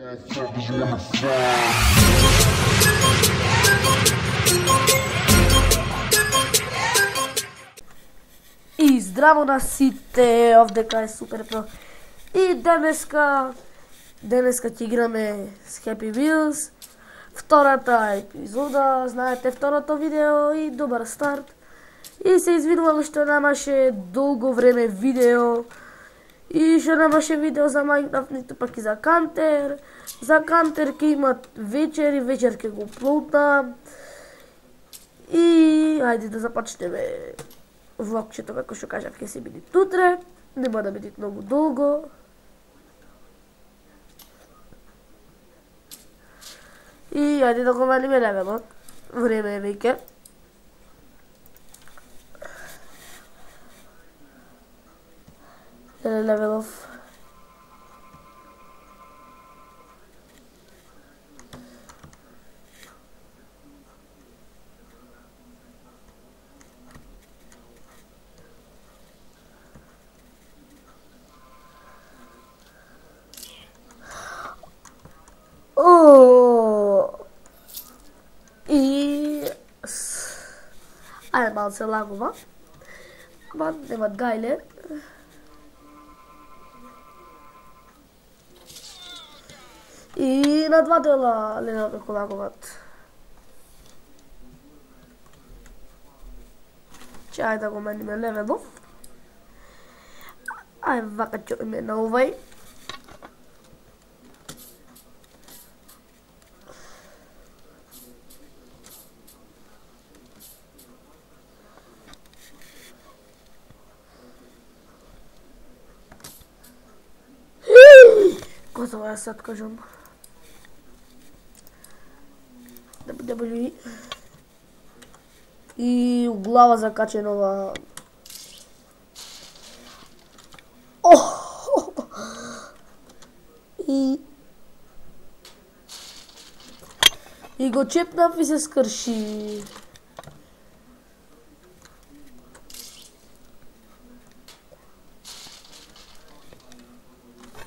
И здраво на сите, овде кај Супер Про. И денеска ќе играме с Happy Wheels. Втората епизода, знаете, второто видео и добар старт. И се извинувам што немаше долго време видео. И што немаше видео за Minecraft, ниту пак и за Кантер. За Кантер ќе имат вечер и вечер ќе го плоутам. И ајде да започнеме влогчето, како што кажав, ќе се биде тутре. Нема да биде многу долго. И ајде да го малиме левелот. Време е веќе. Левелов. Ајде мал се лагува. Ма немат гајле. И на два дела леле како лагуват. Че ајде да го мениме левелов. Ајде вака ќе име на овај. Готово ја сад кажам. Да бъде и у глава закаченова. И го чепнав и се скрши.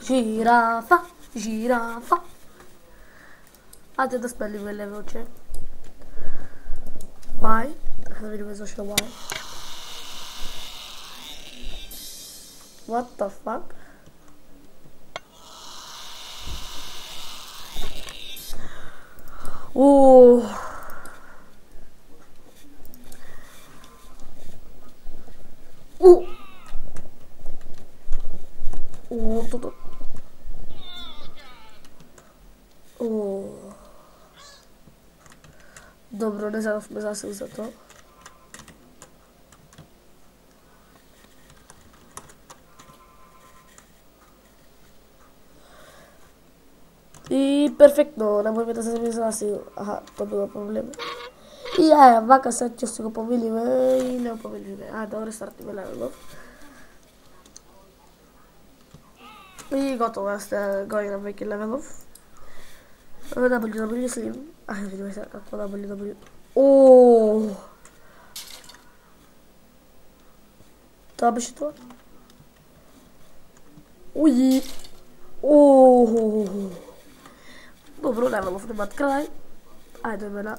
Жирафа, жирафа. Ајде да спелиме левелче. Why? Да видиме зашто why. What the fuck? Dobro, ne zadavme zase za to. I perfektno, nemojme da se mi zasil. Aha, to bilo problem. I vaka sad će se go pomilime i ne pomilime. Da restartime levelov. I gotovo, ja ste going na neki levelov. W slim. Vidimo sad kako W. Da беше това? Уи! Добро, левелов немат крај. Ајде ме на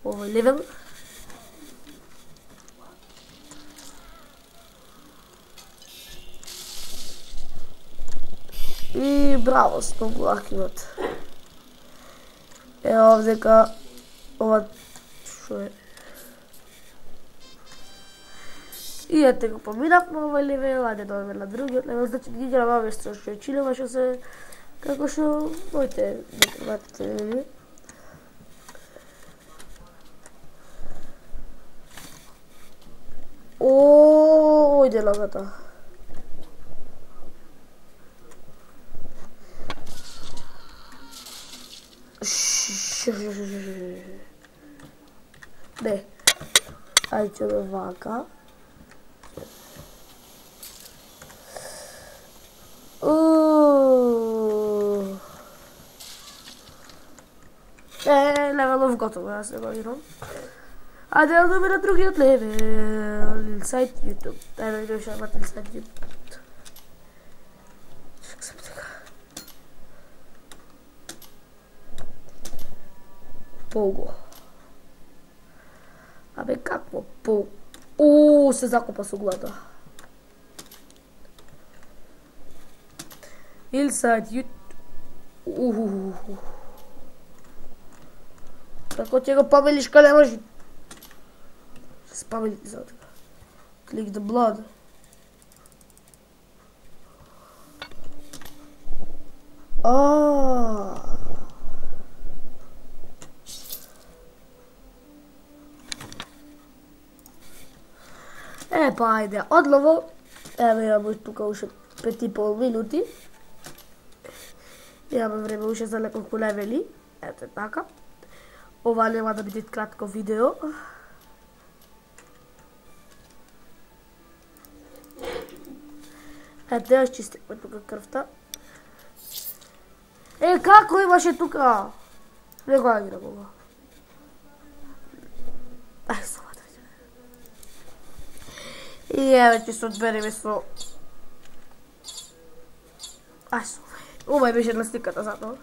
овој левел. И браво, многу лак имат. Ево овдека ова шо е. И ете го поминавме овој левел, ајде да одиме на другиот левел, значи ги играм овие што е чилева, што се како што моите неприватите. Ојде лагата. Не. Ајде ќе ме вака. Левелов готово, јас не го играм. Ајде да одиме на другиот левел. Сайт YouTube. Ајде да видиме што имате сайт YouTube. Чек се така. Pogo. Абе, какво Pogo? Уу, се закопа со глада. Inside you... Како ќе го памелиш каде може? Се спамели ти за така. Click the blood. Па ајде, одлово. Еве имаме тука уште 5,5 минути. Имаме време уште за неколку левели. Ето така. Ова нема да биде кратко видео. Ето ја чистиме тука крвта. Како имаше тука? Не го аграм ова. Ај, само да видим. И еве ќе се одбереме со... Ај, со ова беше на сликата затоа.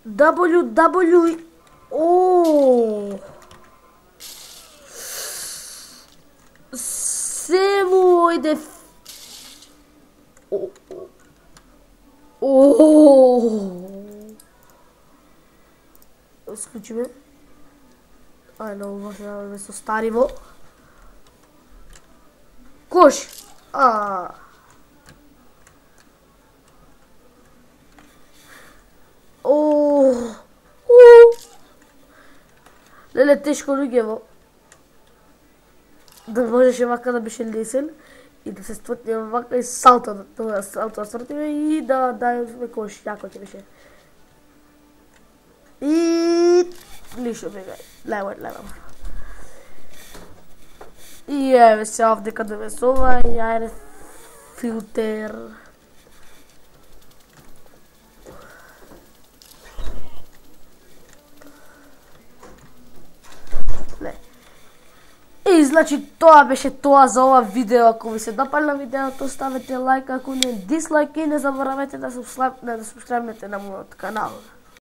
WW... Ооо... Се му ојде... Исклучиме. Ајде, ова се да со стариво. Кош! Леле, тешко луѓево. Да можеше вака да беше лесен и да се ствртне вака и салто да ствртиме и да дајме кош, јако ќе беше. И лишо бегај, лево. И еве се овде каде весува и ајде филтер. И значи тоа беше тоа за ова видео. Ако ви се допадна видеото, ставете лайк, ако не дислайк и не заборавете да субскрайбнете на мојот канал.